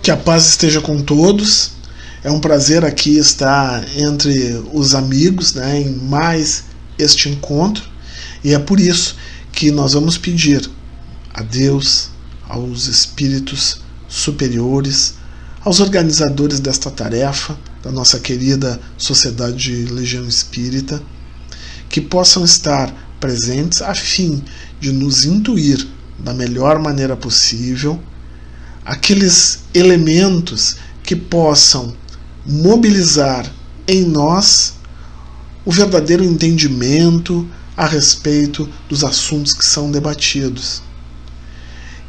Que a paz esteja com todos. É um prazer aqui estar entre os amigos, né, em mais este encontro. E é por isso que nós vamos pedir a Deus, aos espíritos superiores, aos organizadores desta tarefa, da nossa querida Sociedade de Legião Espírita, que possam estar presentes a fim de nos intuir da melhor maneira possível aqueles elementos que possam mobilizar em nós o verdadeiro entendimento a respeito dos assuntos que são debatidos.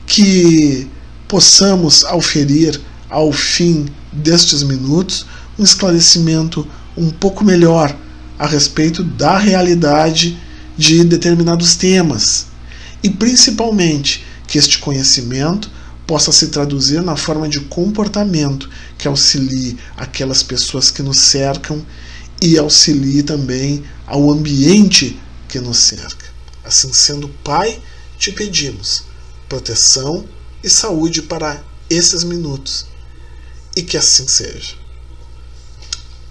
Que possamos auferir ao fim destes minutos um esclarecimento um pouco melhor a respeito da realidade de determinados temas e principalmente que este conhecimento possa se traduzir na forma de comportamento que auxilie aquelas pessoas que nos cercam e auxilie também ao ambiente que nos cerca. Assim sendo, Pai, te pedimos proteção e saúde para esses minutos e que assim seja.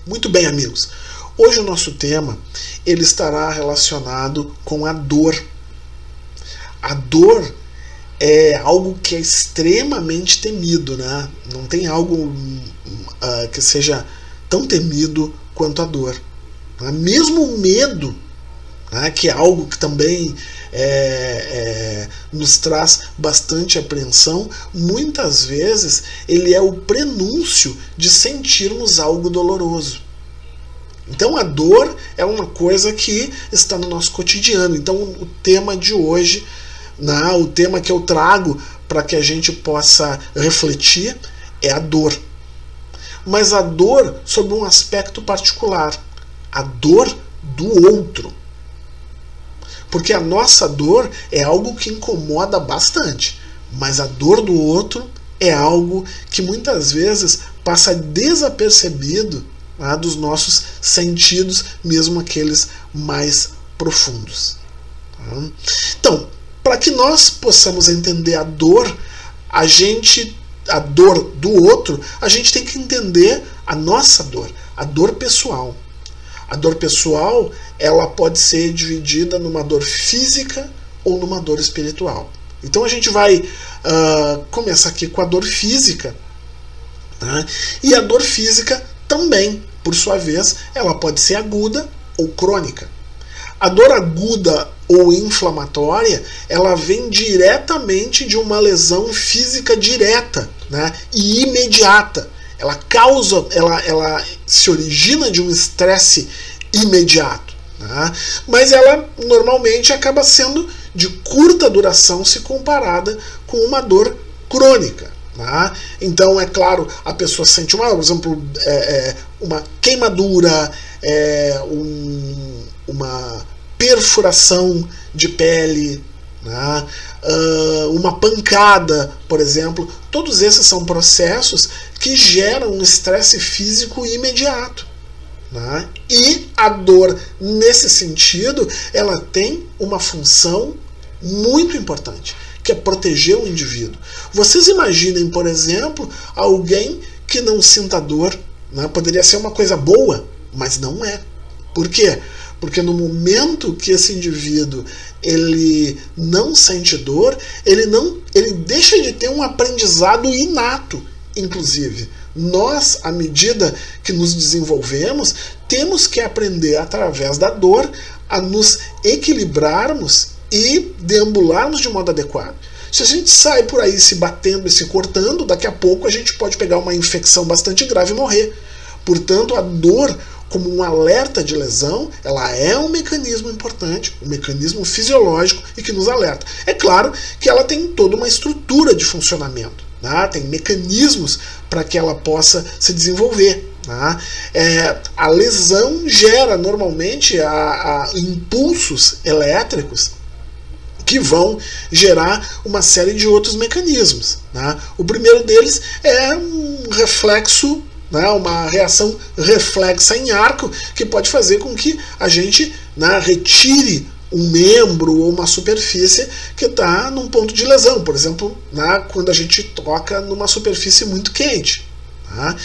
Muito bem, amigos. Hoje o nosso tema ele estará relacionado com a dor. A dor é algo que é extremamente temido, né? Não tem algo que seja tão temido quanto a dor. Mesmo o medo, né, que é algo que também nos traz bastante apreensão, muitas vezes ele é o prenúncio de sentirmos algo doloroso. Então a dor é uma coisa que está no nosso cotidiano. Então o tema de hoje, o tema que eu trago para que a gente possa refletir é a dor. Mas a dor sob um aspecto particular, a dor do outro. Porque a nossa dor é algo que incomoda bastante, mas a dor do outro é algo que muitas vezes passa desapercebido dos nossos sentidos, mesmo aqueles mais profundos. Então, para que nós possamos entender a dor do outro, a gente tem que entender a nossa dor, a dor pessoal. A dor pessoal, ela pode ser dividida numa dor física ou numa dor espiritual. Então a gente vai começar aqui com a dor física. Tá? E a dor física também, por sua vez, ela pode ser aguda ou crônica. A dor aguda ou inflamatória, ela vem diretamente de uma lesão física direta, né, e imediata. Ela se origina de um estresse imediato, né, mas ela normalmente acaba sendo de curta duração se comparada com uma dor crônica. Né? Então, é claro, a pessoa sente por exemplo, uma queimadura, uma perfuração de pele, né? Uma pancada, por exemplo. Todos esses são processos que geram um estresse físico imediato. Né? E a dor, nesse sentido, ela tem uma função muito importante, que é proteger o indivíduo. Vocês imaginem, por exemplo, alguém que não sinta dor. Né? Poderia ser uma coisa boa, mas não é. Por quê? Porque no momento que esse indivíduo ele não sente dor, ele deixa de ter um aprendizado inato, inclusive. Nós, à medida que nos desenvolvemos, temos que aprender através da dor a nos equilibrarmos e deambularmos de modo adequado. Se a gente sai por aí se batendo e se cortando, daqui a pouco a gente pode pegar uma infecção bastante grave e morrer. Portanto, a dor, como um alerta de lesão, ela é um mecanismo importante, um mecanismo fisiológico e que nos alerta. É claro que ela tem toda uma estrutura de funcionamento, né? Tem mecanismos para que ela possa se desenvolver. Né? A lesão gera normalmente impulsos elétricos que vão gerar uma série de outros mecanismos. Né? O primeiro deles é um reflexo, né, uma reação reflexa em arco que pode fazer com que a gente, né, retire um membro ou uma superfície que está num ponto de lesão, por exemplo, quando a gente toca numa superfície muito quente. Tá?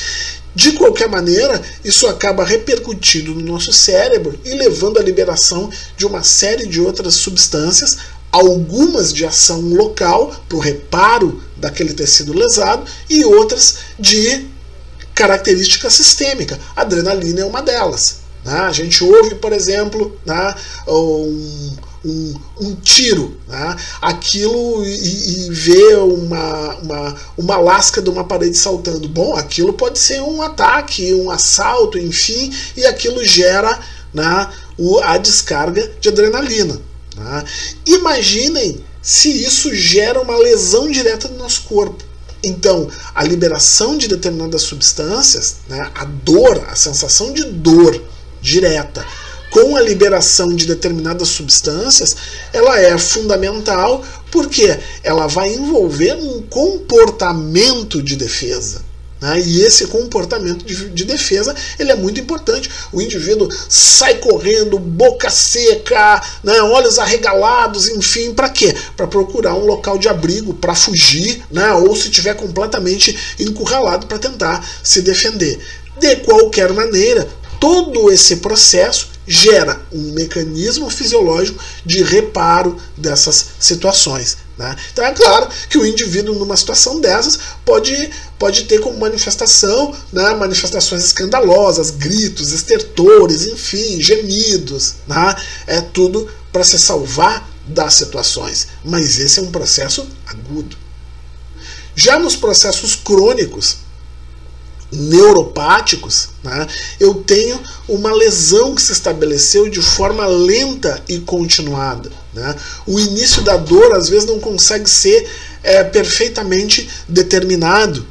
De qualquer maneira, isso acaba repercutindo no nosso cérebro e levando à liberação de uma série de outras substâncias, algumas de ação local para o reparo daquele tecido lesado e outras de característica sistêmica. A adrenalina é uma delas. A gente ouve, por exemplo, um tiro, aquilo e vê uma lasca de uma parede saltando. Bom, aquilo pode ser um ataque, um assalto, enfim, e aquilo gera a descarga de adrenalina. Imaginem se isso gera uma lesão direta no nosso corpo. Então, a liberação de determinadas substâncias, a dor, a sensação de dor direta com a liberação de determinadas substâncias, ela é fundamental porque ela vai envolver um comportamento de defesa. E esse comportamento de defesa ele é muito importante. O indivíduo sai correndo, boca seca, olhos arregalados, enfim, para quê? Para procurar um local de abrigo, para fugir, ou se estiver completamente encurralado para tentar se defender. De qualquer maneira, todo esse processo gera um mecanismo fisiológico de reparo dessas situações. Então é claro que o indivíduo numa situação dessas pode ter como manifestação manifestações escandalosas, gritos, estertores, enfim, gemidos. É tudo para se salvar das situações. Mas esse é um processo agudo. Já nos processos crônicos, neuropáticos, eu tenho uma lesão que se estabeleceu de forma lenta e continuada. O início da dor às vezes não consegue ser perfeitamente determinado,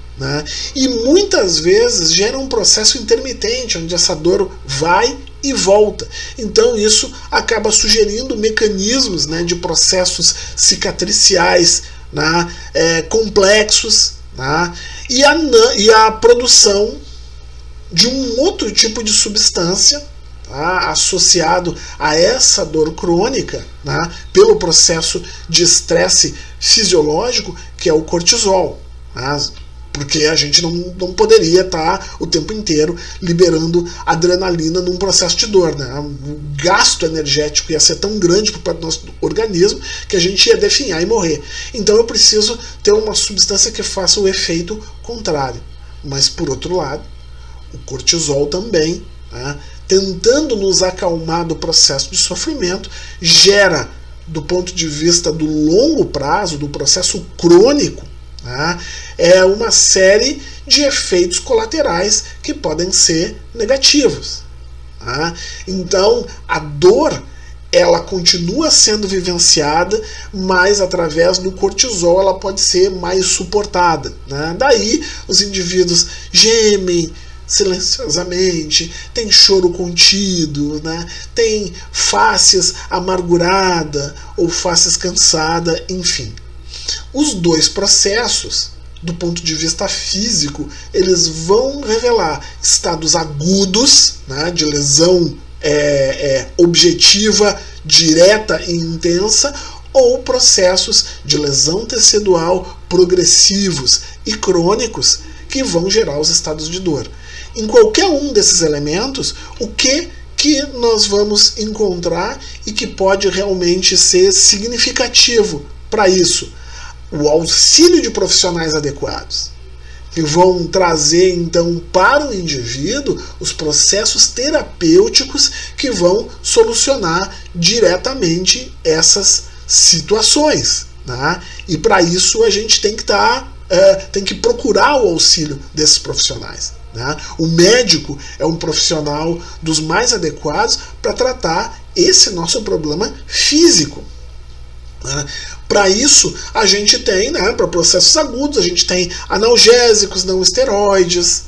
e muitas vezes gera um processo intermitente, onde essa dor vai e volta. Então isso acaba sugerindo mecanismos de processos cicatriciais complexos, e a produção de um outro tipo de substância associado a essa dor crônica, pelo processo de estresse fisiológico, que é o cortisol. Porque a gente não poderia estar o tempo inteiro liberando adrenalina num processo de dor. O gasto energético ia ser tão grande para o nosso organismo que a gente ia definhar e morrer. Então eu preciso ter uma substância que faça o efeito contrário. Mas, por outro lado, o cortisol também, tentando nos acalmar do processo de sofrimento, gera, do ponto de vista do longo prazo, do processo crônico, uma série de efeitos colaterais que podem ser negativos. Então, a dor ela continua sendo vivenciada, mas através do cortisol ela pode ser mais suportada. Daí, os indivíduos gemem silenciosamente, tem choro contido, tem faces amargurada ou faces cansada, enfim. Os dois processos, do ponto de vista físico, eles vão revelar estados agudos, de lesão objetiva, direta e intensa, ou processos de lesão tecidual progressivos e crônicos que vão gerar os estados de dor. Em qualquer um desses elementos, o que nós vamos encontrar e que pode realmente ser significativo para isso? O auxílio de profissionais adequados, que vão trazer então para o indivíduo os processos terapêuticos que vão solucionar diretamente essas situações. E para isso a gente tem que procurar o auxílio desses profissionais. O médico é um profissional dos mais adequados para tratar esse nosso problema físico. Para isso, a gente tem, para processos agudos, a gente tem analgésicos não esteroides,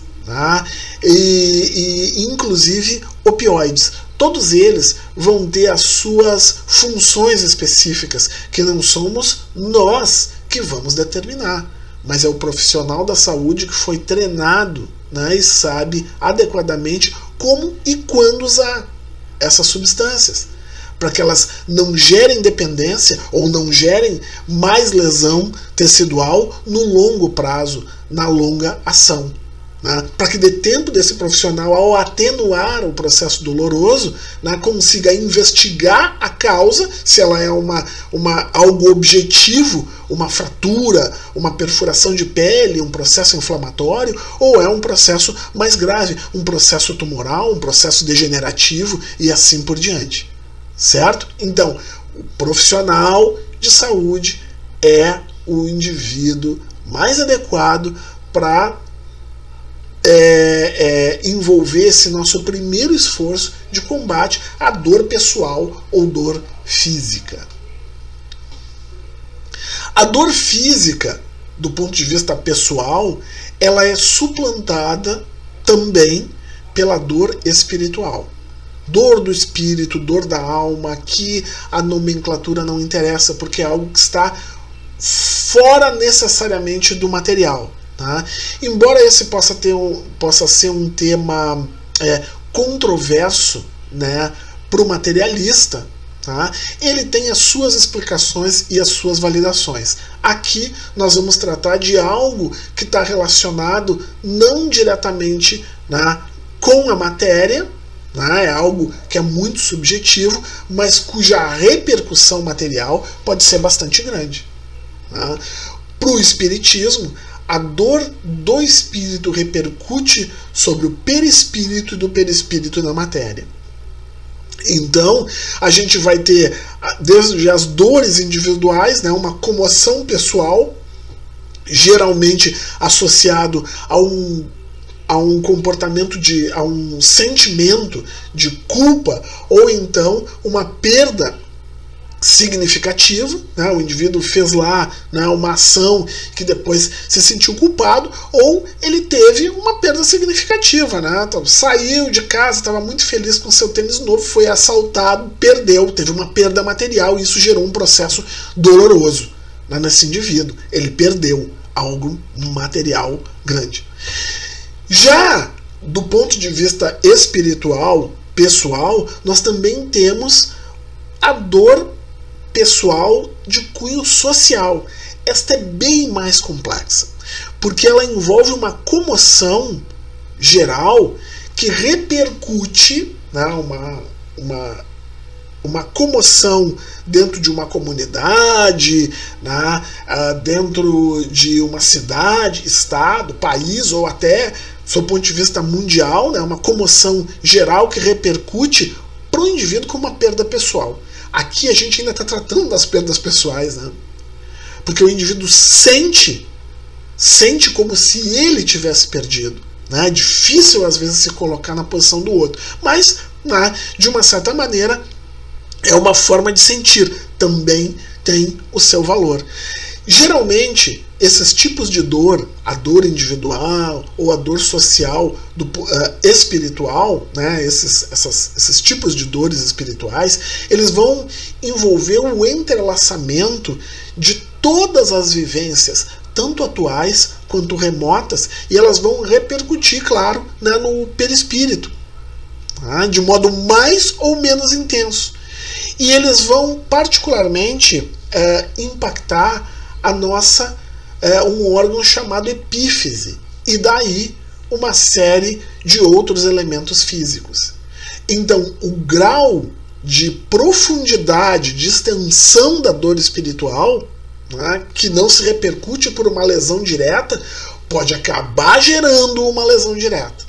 e inclusive opioides. Todos eles vão ter as suas funções específicas, que não somos nós que vamos determinar, mas é o profissional da saúde que foi treinado, e sabe adequadamente como e quando usar essas substâncias. para que elas não gerem dependência ou não gerem mais lesão tecidual no longo prazo, na longa ação. Né? Para que dê tempo desse profissional, ao atenuar o processo doloroso, né, consiga investigar a causa, se ela é algo objetivo, uma fratura, uma perfuração de pele, um processo inflamatório, ou é um processo mais grave, um processo tumoral, um processo degenerativo e assim por diante. Certo? Então, o profissional de saúde é o indivíduo mais adequado para envolver esse nosso primeiro esforço de combate à dor pessoal ou dor física. A dor física, do ponto de vista pessoal, ela é suplantada também pela dor espiritual. Dor do espírito, dor da alma, que a nomenclatura não interessa, porque é algo que está fora necessariamente do material. Tá? Embora esse possa ser um tema controverso, né, para o materialista, tá? Ele tem as suas explicações e as suas validações. Aqui nós vamos tratar de algo que está relacionado não diretamente, né, com a matéria, né, é algo que é muito subjetivo, mas cuja repercussão material pode ser bastante grande. Tá? Para o espiritismo, a dor do espírito repercute sobre o perispírito e do perispírito na matéria. Então, a gente vai ter desde as dores individuais, né, uma comoção pessoal, geralmente associado a um comportamento, a um sentimento de culpa, ou então uma perda significativa, né? O indivíduo fez lá, né, uma ação que depois se sentiu culpado, ou ele teve uma perda significativa, né? Então, saiu de casa, estava muito feliz com seu tênis novo, foi assaltado, perdeu, teve uma perda material, e isso gerou um processo doloroso, né, nesse indivíduo. Ele perdeu algo material grande. Já do ponto de vista espiritual, pessoal, nós também temos a dor pessoal de cunho social. Esta é bem mais complexa, porque ela envolve uma comoção geral que repercute, né, uma comoção dentro de uma comunidade, né, dentro de uma cidade, estado, país, ou até, sob o ponto de vista mundial, né, uma comoção geral que repercute para o indivíduo com uma perda pessoal. Aqui a gente ainda está tratando das perdas pessoais, né? Porque o indivíduo sente como se ele tivesse perdido. Né? É difícil às vezes se colocar na posição do outro, mas, né, de uma certa maneira é uma forma de sentir, também tem o seu valor. Geralmente, esses tipos de dor, a dor individual ou a dor social espiritual, né, esses tipos de dores espirituais, eles vão envolver o entrelaçamento de todas as vivências, tanto atuais quanto remotas, e elas vão repercutir, claro, né, no perispírito, tá, de modo mais ou menos intenso. E eles vão particularmente impactar a nossa um órgão chamado epífise, e daí uma série de outros elementos físicos. Então, o grau de profundidade, de extensão da dor espiritual, né, que não se repercute por uma lesão direta, pode acabar gerando uma lesão direta.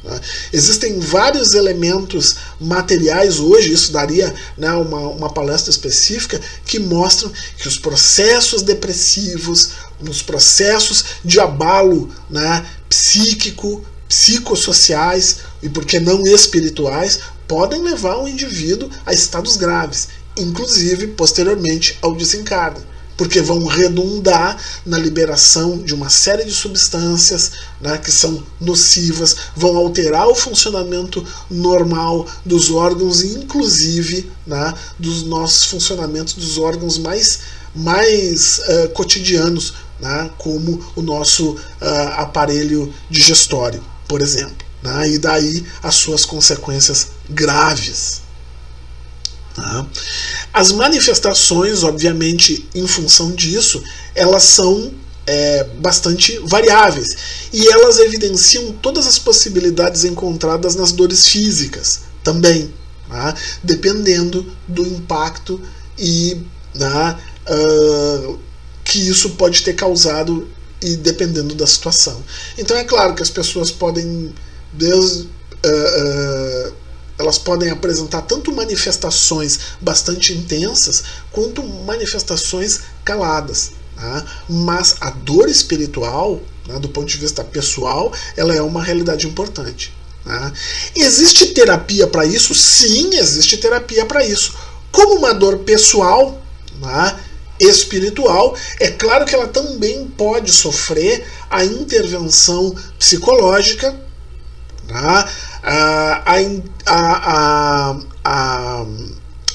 Né? Existem vários elementos materiais hoje, isso daria, né, uma palestra específica, que mostram que os processos depressivos, os processos de abalo, né, psíquico, psicossociais e por que não espirituais, podem levar o indivíduo a estados graves, inclusive posteriormente ao desencarne, porque vão redundar na liberação de uma série de substâncias, né, que são nocivas, vão alterar o funcionamento normal dos órgãos, inclusive, né, dos nossos funcionamentos dos órgãos mais cotidianos, né, como o nosso aparelho digestório, por exemplo, né, e daí as suas consequências graves. Tá? As manifestações, obviamente, em função disso, elas são bastante variáveis e elas evidenciam todas as possibilidades encontradas nas dores físicas também, tá? Dependendo do impacto e que isso pode ter causado e dependendo da situação. Então é claro que as pessoas podem elas podem apresentar tanto manifestações bastante intensas quanto manifestações caladas. Tá? Mas a dor espiritual, né, do ponto de vista pessoal, ela é uma realidade importante. Tá? Existe terapia para isso? Sim, existe terapia para isso. Como uma dor pessoal, tá, espiritual, é claro que ela também pode sofrer a intervenção psicológica, tá?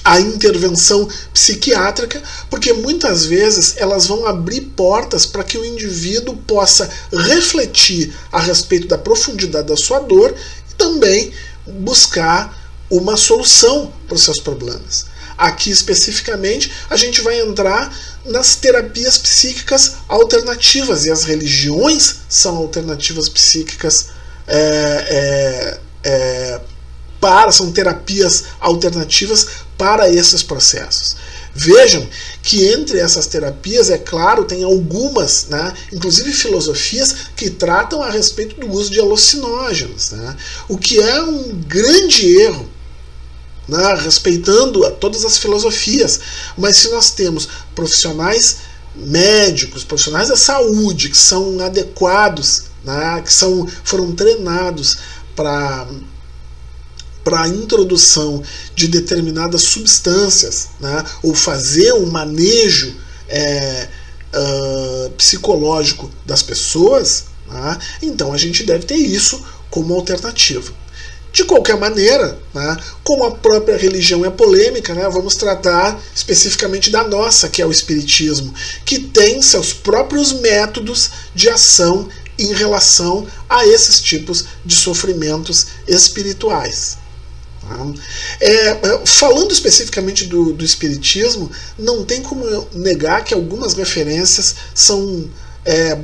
A intervenção psiquiátrica, porque muitas vezes elas vão abrir portas para que o indivíduo possa refletir a respeito da profundidade da sua dor e também buscar uma solução para os seus problemas. Aqui especificamente a gente vai entrar nas terapias psíquicas alternativas, e as religiões são alternativas psíquicas são terapias alternativas para esses processos. Vejam que entre essas terapias, é claro, tem algumas, né, inclusive filosofias, que tratam a respeito do uso de alucinógenos, né, o que é um grande erro, né, respeitando a todas as filosofias. Mas se nós temos profissionais médicos, profissionais da saúde, que são adequados, né, que foram treinados para a introdução de determinadas substâncias, né, ou fazer um manejo psicológico das pessoas, né, então a gente deve ter isso como alternativa. De qualquer maneira, né, como a própria religião é polêmica, né, vamos tratar especificamente da nossa, que é o Espiritismo, que tem seus próprios métodos de ação em relação a esses tipos de sofrimentos espirituais. Falando especificamente do Espiritismo, não tem como negar que algumas referências são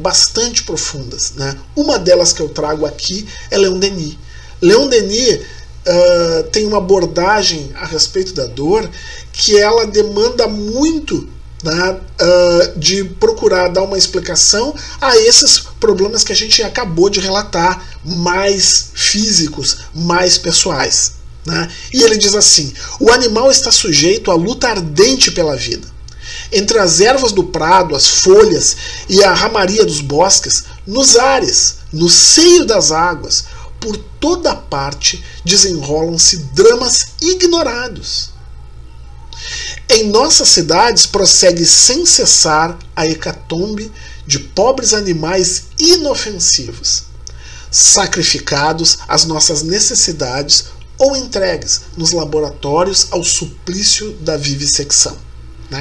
bastante profundas, né? Uma delas que eu trago aqui é Leon Denis. Leon Denis tem uma abordagem a respeito da dor que ela demanda muito, né, de procurar dar uma explicação a esses problemas que a gente acabou de relatar, mais físicos, mais pessoais. Né? E ele diz assim: o animal está sujeito à luta ardente pela vida. Entre as ervas do prado, as folhas e a ramaria dos bosques, nos ares, no seio das águas, por toda parte desenrolam-se dramas ignorados. Em nossas cidades prossegue sem cessar a hecatombe de pobres animais inofensivos, sacrificados às nossas necessidades ou entregues nos laboratórios ao suplício da vivissecção.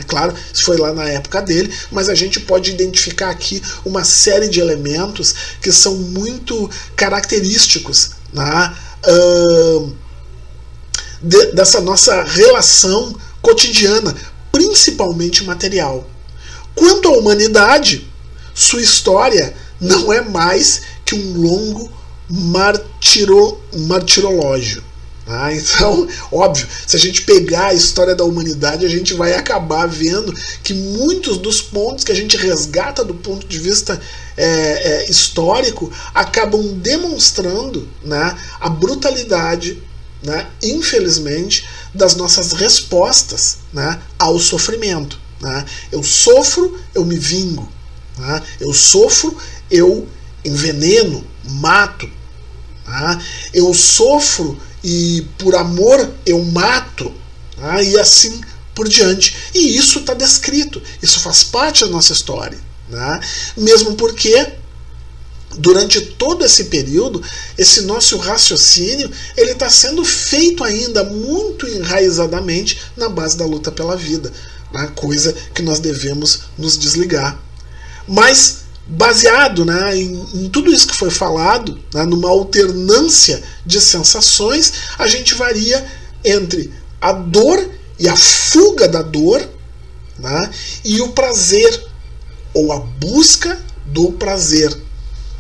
Claro, isso foi lá na época dele, mas a gente pode identificar aqui uma série de elementos que são muito característicos, né, dessa nossa relação cotidiana, principalmente material. Quanto à humanidade, sua história não é mais que um longo martirológio. Então, óbvio, se a gente pegar a história da humanidade, a gente vai acabar vendo que muitos dos pontos que a gente resgata do ponto de vista histórico acabam demonstrando, né, a brutalidade, né, infelizmente, das nossas respostas, né, ao sofrimento. Né? Eu sofro, eu me vingo. Né? Eu sofro, eu enveneno, mato. Né? Eu sofro e por amor eu mato, né? E assim por diante. E isso está descrito, isso faz parte da nossa história, né? Mesmo porque durante todo esse período, esse nosso raciocínio ele está sendo feito ainda muito enraizadamente na base da luta pela vida, né? Coisa que nós devemos nos desligar. Mas baseado, né, em tudo isso que foi falado, né, numa alternância de sensações, a gente varia entre a dor e a fuga da dor, né? E o prazer, ou a busca do prazer.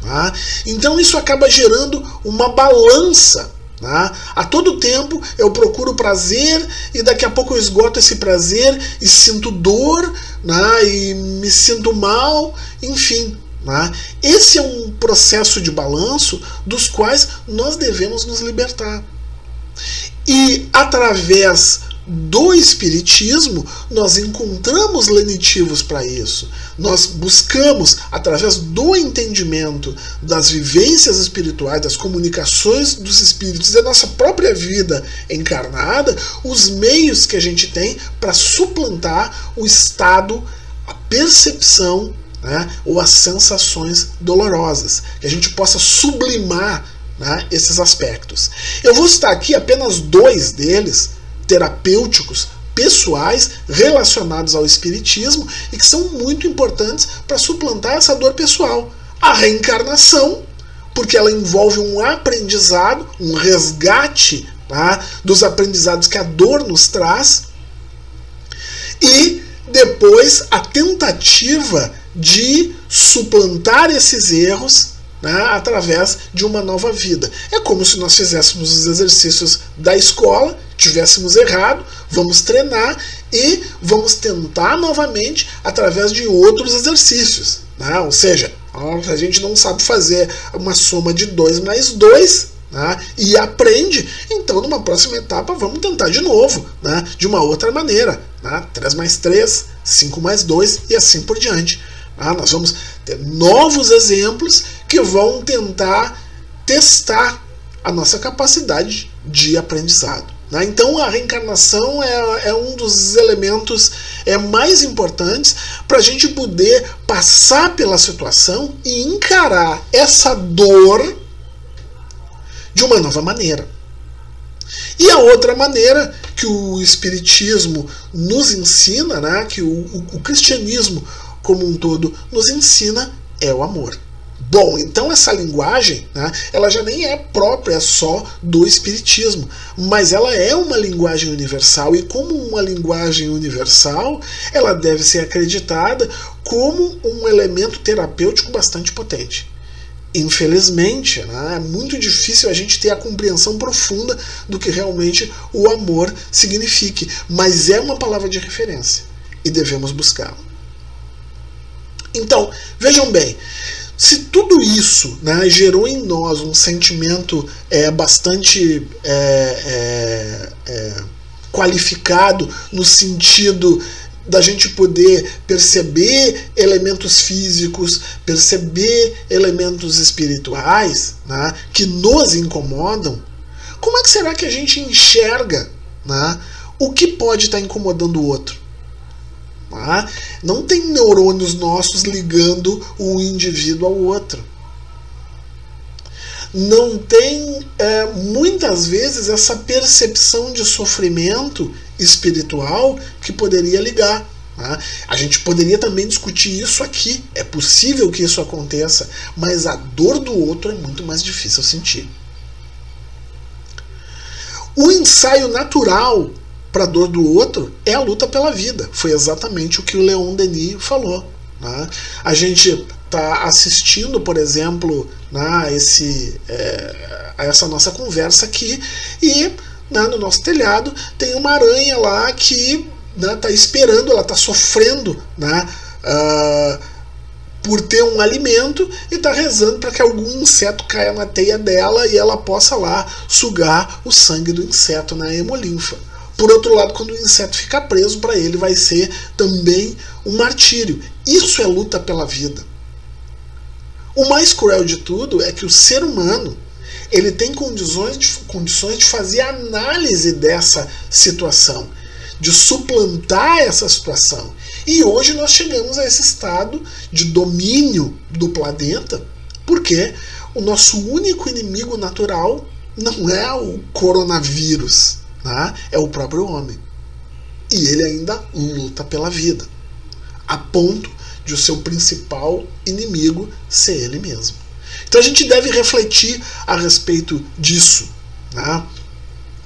Né? Então isso acaba gerando uma balança. Né? A todo tempo eu procuro prazer e daqui a pouco eu esgoto esse prazer e sinto dor, né? E me sinto mal, enfim. Né? Esse é um processo de balanço dos quais nós devemos nos libertar. E através do Espiritismo nós encontramos lenitivos para isso. Nós buscamos, através do entendimento das vivências espirituais, das comunicações dos espíritos e da nossa própria vida encarnada, os meios que a gente tem para suplantar o estado, a percepção, né, ou as sensações dolorosas, que a gente possa sublimar, né, esses aspectos. Eu vou citar aqui apenas 2 deles, terapêuticos, pessoais, relacionados ao espiritismo e que são muito importantes para suplantar essa dor pessoal. A reencarnação, porque ela envolve um aprendizado, um resgate, tá, dos aprendizados que a dor nos traz, e depois a tentativa de suplantar esses erros, né, através de uma nova vida. É como se nós fizéssemos os exercícios da escola, tivéssemos errado, vamos treinar e vamos tentar novamente através de outros exercícios. Né? Ou seja, a gente não sabe fazer uma soma de 2 mais 2, né, e aprende, então numa próxima etapa vamos tentar de novo, né, de uma outra maneira. Né? 3 mais 3, 5 mais 2 e assim por diante. Nós vamos ter novos exemplos que vão tentar testar a nossa capacidade de aprendizado. Então a reencarnação é um dos elementos mais importantes para a gente poder passar pela situação e encarar essa dor de uma nova maneira. E a outra maneira que o Espiritismo nos ensina, né, que o cristianismo como um todo nos ensina, é o amor. Bom, então essa linguagem, né, ela já nem é própria só do Espiritismo, mas ela é uma linguagem universal, e como uma linguagem universal, ela deve ser acreditada como um elemento terapêutico bastante potente. Infelizmente, né, é muito difícil a gente ter a compreensão profunda do que realmente o amor signifique, mas é uma palavra de referência e devemos buscá-la. Então, vejam bem, se tudo isso, né, gerou em nós um sentimento bastante qualificado no sentido da gente poder perceber elementos físicos, perceber elementos espirituais, né, que nos incomodam, como é que será que a gente enxerga, né, o que pode estar incomodando o outro? Não tem neurônios nossos ligando um indivíduo ao outro. Não tem, muitas vezes, essa percepção de sofrimento espiritual que poderia ligar. A gente poderia também discutir isso aqui. É possível que isso aconteça, mas a dor do outro é muito mais difícil sentir. O ensaio natural para a dor do outro é a luta pela vida. Foi exatamente o que o Leon Denis falou. Né? A gente está assistindo, por exemplo, né, a essa nossa conversa aqui, e né, no nosso telhado tem uma aranha lá que está esperando, ela está sofrendo, né, por ter um alimento, e está rezando para que algum inseto caia na teia dela e ela possa lá sugar o sangue do inseto na hemolinfa. Por outro lado, quando o inseto ficar preso, para ele vai ser também um martírio. Isso é luta pela vida. O mais cruel de tudo é que o ser humano ele tem condições de fazer análise dessa situação, de suplantar essa situação. E hoje nós chegamos a esse estado de domínio do planeta, porque o nosso único inimigo natural não é o coronavírus, né? É o próprio homem. E ele ainda luta pela vida, a ponto de o seu principal inimigo ser ele mesmo. Então a gente deve refletir a respeito disso. Né?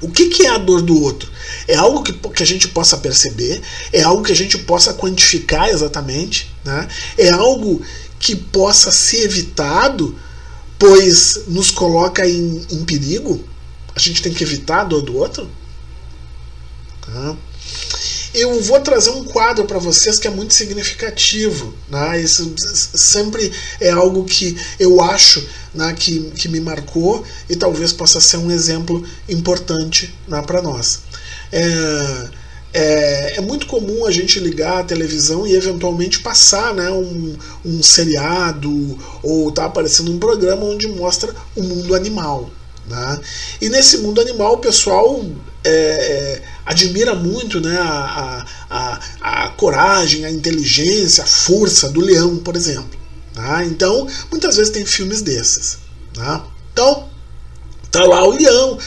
O que é a dor do outro? é algo que a gente possa perceber, é algo que a gente possa quantificar exatamente, né? É algo que possa ser evitado, pois nos coloca em perigo. A gente tem que evitar a dor do outro. Tá? Eu vou trazer um quadro para vocês que é muito significativo, né? Isso sempre é algo que eu acho, né, que me marcou e talvez possa ser um exemplo importante, né, para nós. É muito comum a gente ligar a televisão e eventualmente passar, né, um seriado ou tá aparecendo um programa onde mostra o mundo animal, né? E nesse mundo animal o pessoal admira muito, né, a coragem, a inteligência, a força do leão, por exemplo. Tá? Então, muitas vezes tem filmes desses. Tá? Então, tá lá o leão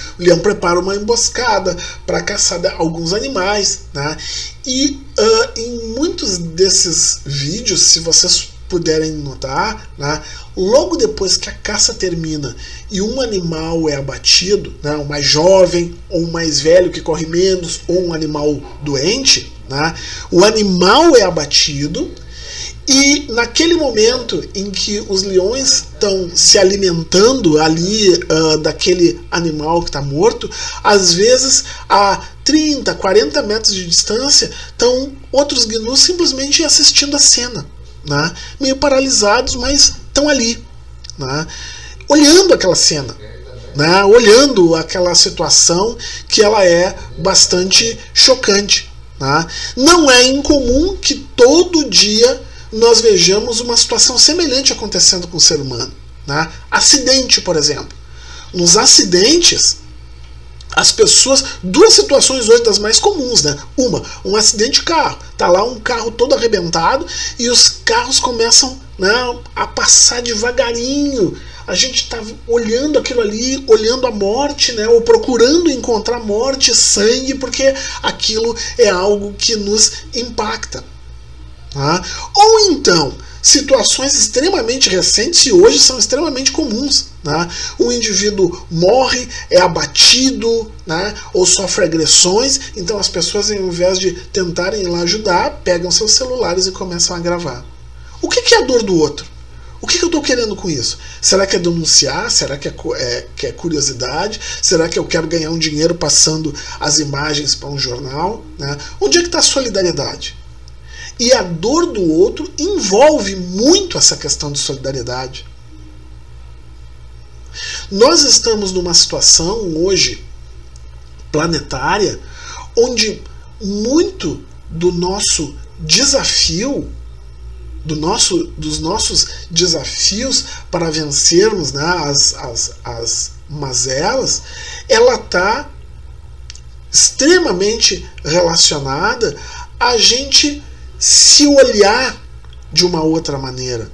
prepara uma emboscada para caçar alguns animais. Né? E em muitos desses vídeos, se vocês puderem notar, né, logo depois que a caça termina e um animal é abatido, né, um mais jovem ou um mais velho que corre menos ou um animal doente, né, o animal é abatido e naquele momento em que os leões estão se alimentando ali daquele animal que está morto, às vezes a 30, 40 metros de distância estão outros gnus simplesmente assistindo a cena. Né? Meio paralisados, mas estão ali, né? Olhando aquela cena, né? Olhando aquela situação que ela é bastante chocante, né? Não é incomum que todo dia nós vejamos uma situação semelhante acontecendo com o ser humano, né? Acidente, por exemplo. Nos acidentes, as pessoas, duas situações hoje das mais comuns, né? Um acidente de carro, tá lá um carro todo arrebentado e os carros começam, né, a passar devagarinho. A gente tá olhando aquilo ali, olhando a morte, né, ou procurando encontrar morte, sangue, porque aquilo é algo que nos impacta. Tá? Ou então, situações extremamente recentes e hoje são extremamente comuns. Né? Um indivíduo morre, é abatido, né, ou sofre agressões, então as pessoas, ao invés de tentarem ir lá ajudar, pegam seus celulares e começam a gravar. O que é a dor do outro? O que eu estou querendo com isso? Será que é denunciar? Será que é curiosidade? Será que eu quero ganhar um dinheiro passando as imagens para um jornal? Né? Onde é que está a solidariedade? E a dor do outro envolve muito essa questão de solidariedade. Nós estamos numa situação hoje planetária onde muito do nosso desafio, dos nossos desafios para vencermos, né, as mazelas, ela está extremamente relacionada a gente se olhar de uma outra maneira,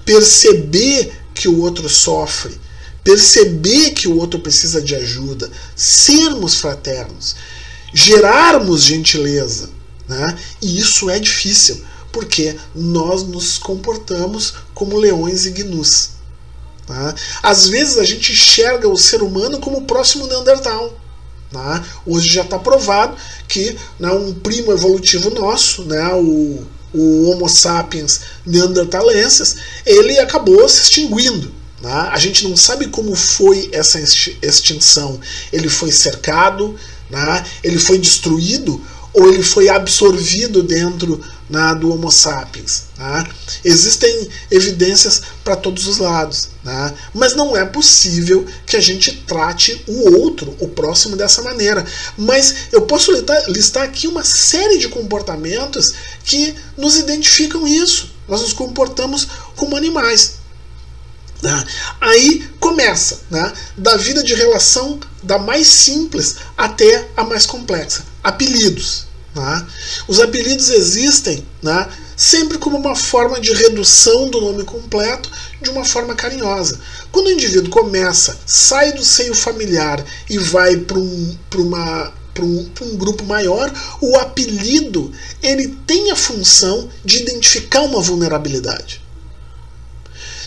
perceber que o outro sofre, perceber que o outro precisa de ajuda, sermos fraternos, gerarmos gentileza, né? E isso é difícil, porque nós nos comportamos como leões e gnus. Tá? Às vezes a gente enxerga o ser humano como o próximo Neandertal. Tá? Hoje já está provado que, né, um primo evolutivo nosso, né, o Homo sapiens neanderthalensis, ele acabou se extinguindo. Tá? A gente não sabe como foi essa extinção. Ele foi cercado, né, ele foi destruído ou ele foi absorvido dentro, né, do Homo sapiens. Né? Existem evidências para todos os lados, né? Mas não é possível que a gente trate o outro, o próximo, dessa maneira. Mas eu posso listar aqui uma série de comportamentos que nos identificam isso. Nós nos comportamos como animais. Né? Aí começa, né, da vida de relação da mais simples até a mais complexa. Apelidos. Né? Os apelidos existem, né, sempre como uma forma de redução do nome completo de uma forma carinhosa. Quando o indivíduo sai do seio familiar e vai para um grupo maior, o apelido ele tem a função de identificar uma vulnerabilidade.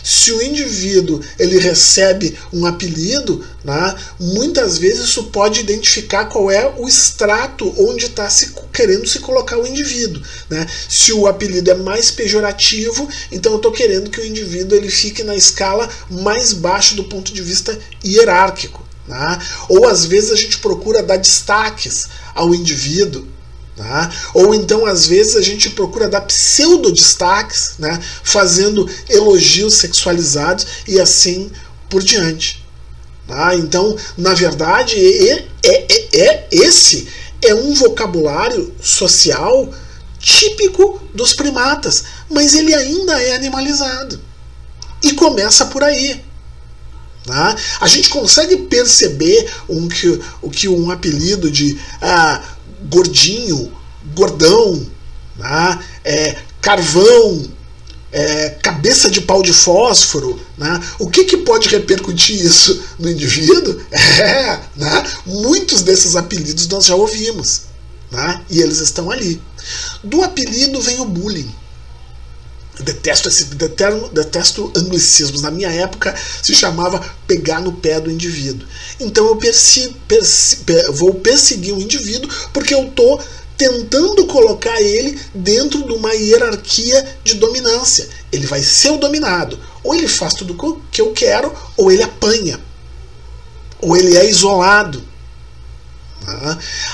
Se o indivíduo ele recebe um apelido, né, muitas vezes isso pode identificar qual é o extrato onde está querendo se colocar o indivíduo, né? Se o apelido é mais pejorativo, então eu estou querendo que o indivíduo ele fique na escala mais baixa do ponto de vista hierárquico, né? Ou às vezes a gente procura dar destaques ao indivíduo, tá? Ou então às vezes a gente procura dar pseudo-destaques, né? Fazendo elogios sexualizados e assim por diante. Tá? Então, na verdade, esse é um vocabulário social típico dos primatas, mas ele ainda é animalizado. E começa por aí. Tá? A gente consegue perceber o que um apelido de gordinho, gordão, tá? Carvão, cabeça de pau de fósforo, né? O que pode repercutir isso no indivíduo? Né? Muitos desses apelidos nós já ouvimos, né? E eles estão ali. Do apelido vem o bullying. Detesto anglicismos. Na minha época se chamava pegar no pé do indivíduo. Então eu vou perseguir um indivíduo porque eu estou tentando colocar ele dentro de uma hierarquia de dominância. Ele vai ser o dominado. Ou ele faz tudo o que eu quero, ou ele apanha. Ou ele é isolado.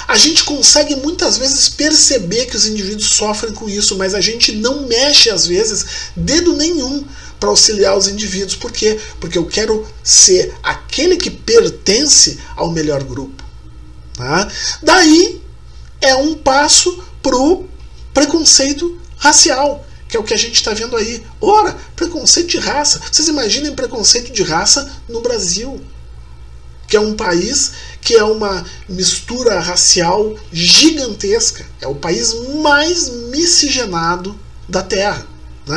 A gente consegue muitas vezes perceber que os indivíduos sofrem com isso, mas a gente não mexe às vezes dedo nenhum para auxiliar os indivíduos. Por quê? Porque eu quero ser aquele que pertence ao melhor grupo. Daí é um passo para o preconceito racial, que é o que a gente está vendo aí. Ora, preconceito de raça. Vocês imaginem preconceito de raça no Brasil, que é um país que é uma mistura racial gigantesca. É o país mais miscigenado da Terra.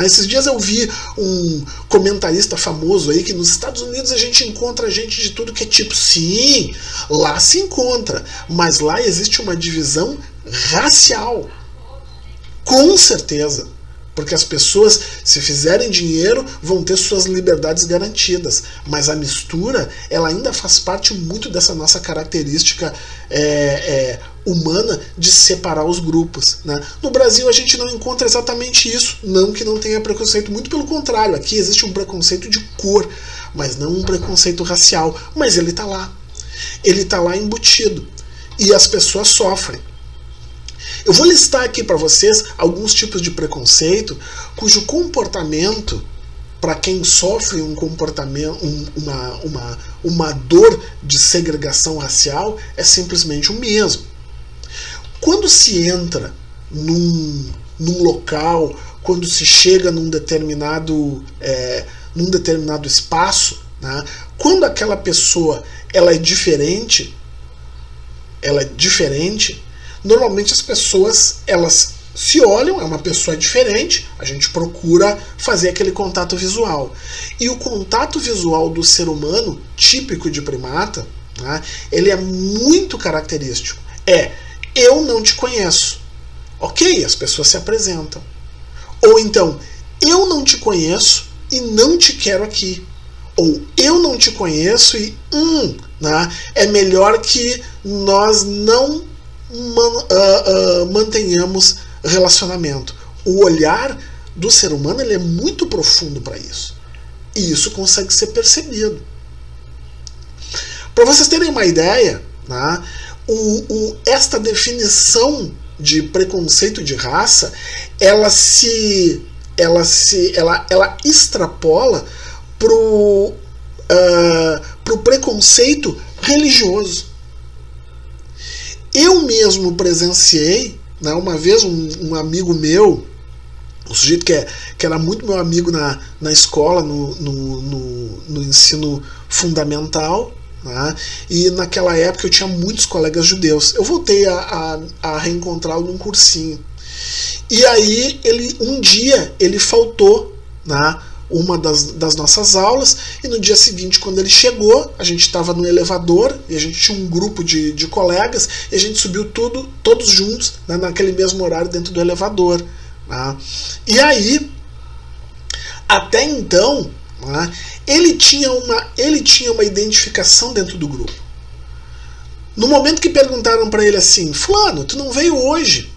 Esses dias eu vi um comentarista famoso aí que nos Estados Unidos a gente encontra gente de tudo que é tipo. Sim, lá se encontra, mas lá existe uma divisão racial. Com certeza. Porque as pessoas, se fizerem dinheiro, vão ter suas liberdades garantidas. Mas a mistura, ela ainda faz parte muito dessa nossa característica humana de separar os grupos. Né? No Brasil a gente não encontra exatamente isso. Não que não tenha preconceito, muito pelo contrário. Aqui existe um preconceito de cor, mas não um preconceito racial. Mas ele está lá. Ele está lá embutido. E as pessoas sofrem. Eu vou listar aqui para vocês alguns tipos de preconceito cujo comportamento, para quem sofre um comportamento, uma dor de segregação racial, é simplesmente o mesmo. Quando se entra num local, quando se chega num determinado espaço, né, quando aquela pessoa ela é diferente, normalmente as pessoas elas se olham, é uma pessoa diferente, a gente procura fazer aquele contato visual. E o contato visual do ser humano, típico de primata, né, ele é muito característico. Eu não te conheço. Ok, as pessoas se apresentam. Ou então, eu não te conheço e não te quero aqui. Ou eu não te conheço e né, é melhor que nós não mantenhamos relacionamento. O olhar do ser humano ele é muito profundo para isso. E isso consegue ser percebido. Para vocês terem uma ideia, né, esta definição de preconceito de raça, ela extrapola pro preconceito religioso. Eu mesmo presenciei, né, uma vez um amigo meu, um sujeito que era muito meu amigo na escola, no ensino fundamental, né, e naquela época eu tinha muitos colegas judeus. Eu voltei a reencontrá-lo num cursinho. E aí um dia ele faltou, né, uma das nossas aulas, e no dia seguinte, quando ele chegou, a gente estava no elevador e a gente tinha um grupo de colegas e a gente subiu todos juntos, né, naquele mesmo horário dentro do elevador, né? E aí, até então, né, ele tinha uma identificação dentro do grupo. No momento que perguntaram para ele assim: fulano, tu não veio hoje?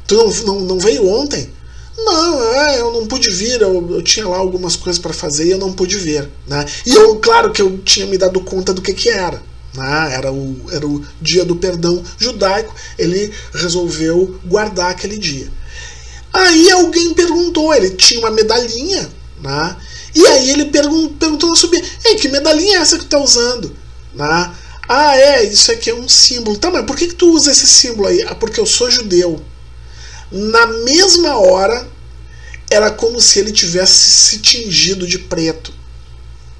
Tu não veio ontem? Não, eu não pude vir, eu tinha lá algumas coisas para fazer e eu não pude vir, né? E claro que eu tinha me dado conta do que era, né? Era o dia do perdão judaico, ele resolveu guardar aquele dia. Aí alguém perguntou, ele tinha uma medalhinha, né? E aí ele perguntou na subida: ei, que medalhinha é essa que tu tá usando? Né? Isso aqui é um símbolo. Tá, mas por que tu usa esse símbolo aí? Porque eu sou judeu. Na mesma hora, era como se ele tivesse se tingido de preto.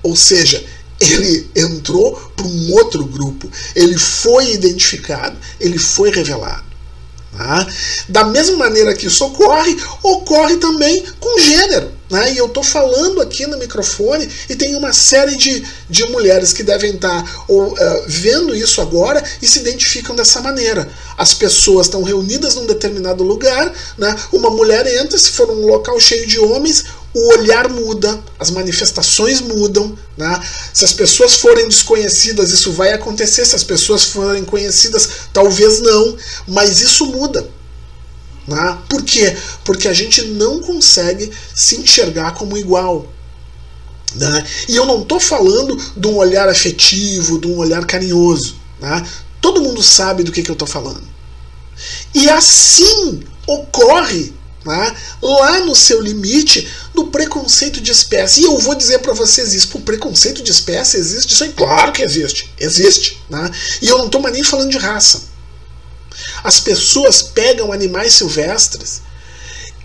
Ou seja, ele entrou para um outro grupo. Ele foi identificado, ele foi revelado. Tá? Da mesma maneira que isso ocorre também com gênero. Né? E eu estou falando aqui no microfone e tem uma série de mulheres que devem estar vendo isso agora e se identificam dessa maneira. As pessoas estão reunidas num determinado lugar, né? Uma mulher entra, se for um local cheio de homens, o olhar muda, as manifestações mudam. Né? Se as pessoas forem desconhecidas, isso vai acontecer. Se as pessoas forem conhecidas, talvez não, mas isso muda. Né? Por quê? Porque a gente não consegue se enxergar como igual. Né? E eu não estou falando de um olhar afetivo, de um olhar carinhoso. Né? Todo mundo sabe do que eu estou falando. E assim ocorre, né, lá no seu limite, do preconceito de espécie. E eu vou dizer para vocês isso: o preconceito de espécie existe? Isso aí, claro que existe. Existe. Né? E eu não estou mais nem falando de raça. As pessoas pegam animais silvestres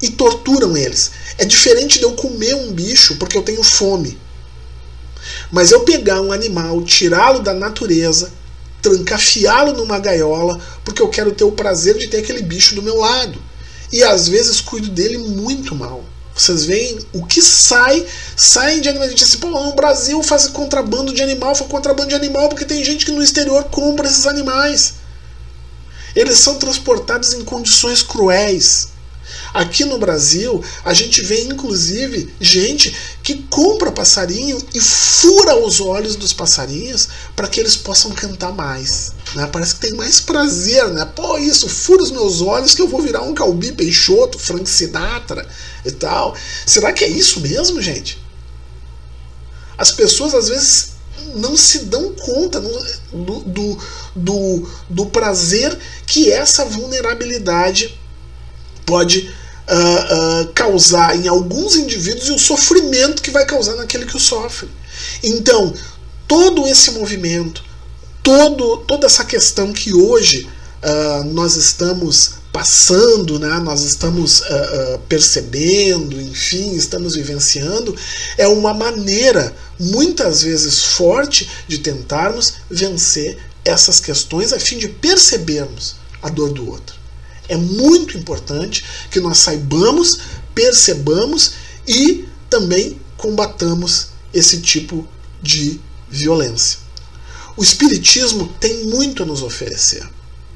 e torturam eles. É diferente de eu comer um bicho porque eu tenho fome. Mas eu pegar um animal, tirá-lo da natureza, trancafiá-lo numa gaiola, porque eu quero ter o prazer de ter aquele bicho do meu lado. E às vezes cuido dele muito mal. Vocês veem o que saem de animais. A gente diz assim: pô, no Brasil faz contrabando de animal, porque tem gente que no exterior compra esses animais. Eles são transportados em condições cruéis. Aqui no Brasil, a gente vê inclusive gente que compra passarinho e fura os olhos dos passarinhos para que eles possam cantar mais. Né? Parece que tem mais prazer, né? Pô, isso, fura os meus olhos que eu vou virar um Calbi Peixoto, Frank Sinatra e tal. Será que é isso mesmo, gente? As pessoas às vezes não se dão conta do prazer que essa vulnerabilidade pode causar em alguns indivíduos e o sofrimento que vai causar naquele que o sofre. Então, todo esse movimento, toda essa questão que hoje nós estamos passando, né, nós estamos percebendo, enfim, estamos vivenciando, é uma maneira muitas vezes forte de tentarmos vencer essas questões a fim de percebermos a dor do outro. É muito importante que nós saibamos, percebamos e também combatamos esse tipo de violência. O Espiritismo tem muito a nos oferecer.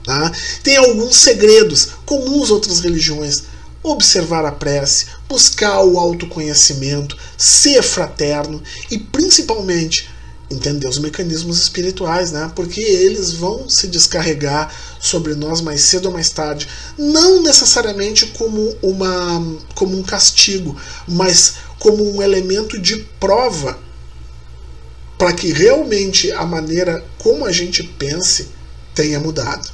Tá? Tem alguns segredos comuns a outras religiões: observar a prece, buscar o autoconhecimento, ser fraterno e principalmente entender os mecanismos espirituais, né? Porque eles vão se descarregar sobre nós mais cedo ou mais tarde, não necessariamente como um castigo, mas como um elemento de prova para que realmente a maneira como a gente pense tenha mudado.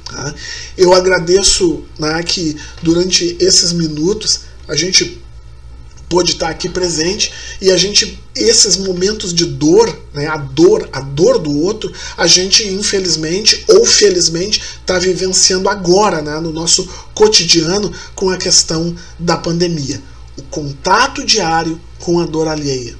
Tá? Eu agradeço, né, que durante esses minutos a gente pôde estar aqui presente e esses momentos de dor, né, a dor do outro, a gente infelizmente ou felizmente está vivenciando agora, né, no nosso cotidiano com a questão da pandemia. O contato diário com a dor alheia.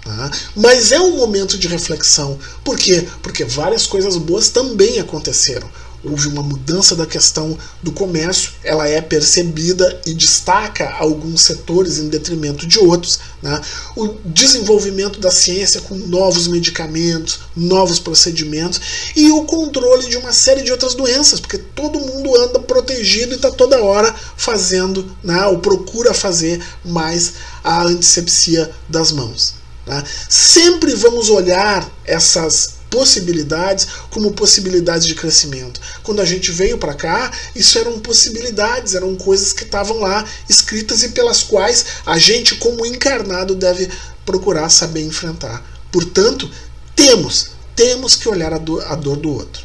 Tá? Mas é um momento de reflexão. Por quê? Porque várias coisas boas também aconteceram. Houve uma mudança da questão do comércio, ela é percebida e destaca alguns setores em detrimento de outros. Né? O desenvolvimento da ciência com novos medicamentos, novos procedimentos e o controle de uma série de outras doenças, porque todo mundo mundo anda protegido e está toda hora fazendo, né, ou procura fazer mais a antisepsia das mãos. Né? Sempre vamos olhar essas possibilidades como possibilidades de crescimento. Quando a gente veio para cá, isso eram possibilidades, eram coisas que estavam lá escritas e pelas quais a gente, como encarnado, deve procurar saber enfrentar. Portanto, temos que olhar a dor do outro.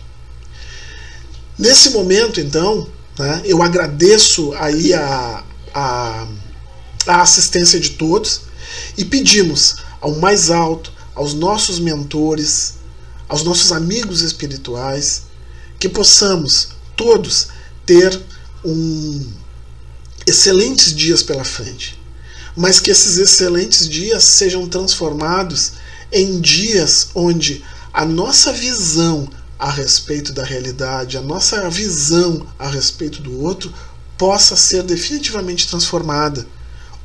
Nesse momento, então, né, eu agradeço aí a assistência de todos e pedimos ao mais alto, aos nossos mentores, aos nossos amigos espirituais, que possamos todos ter excelentes dias pela frente, mas que esses excelentes dias sejam transformados em dias onde a nossa visão a respeito da realidade, a nossa visão a respeito do outro possa ser definitivamente transformada,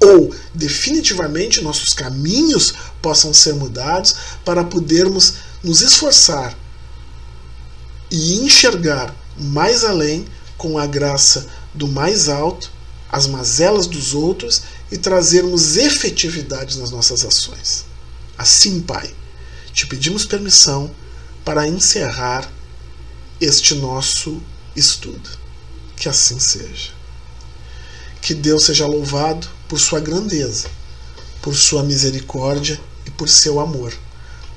ou definitivamente nossos caminhos possam ser mudados para podermos nos esforçar e enxergar mais além com a graça do mais alto, as mazelas dos outros e trazermos efetividade nas nossas ações. Assim, Pai, te pedimos permissão para encerrar este nosso estudo. Que assim seja. Que Deus seja louvado por sua grandeza, por sua misericórdia e por seu amor.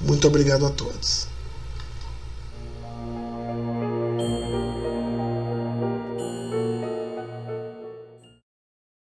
Muito obrigado a todos.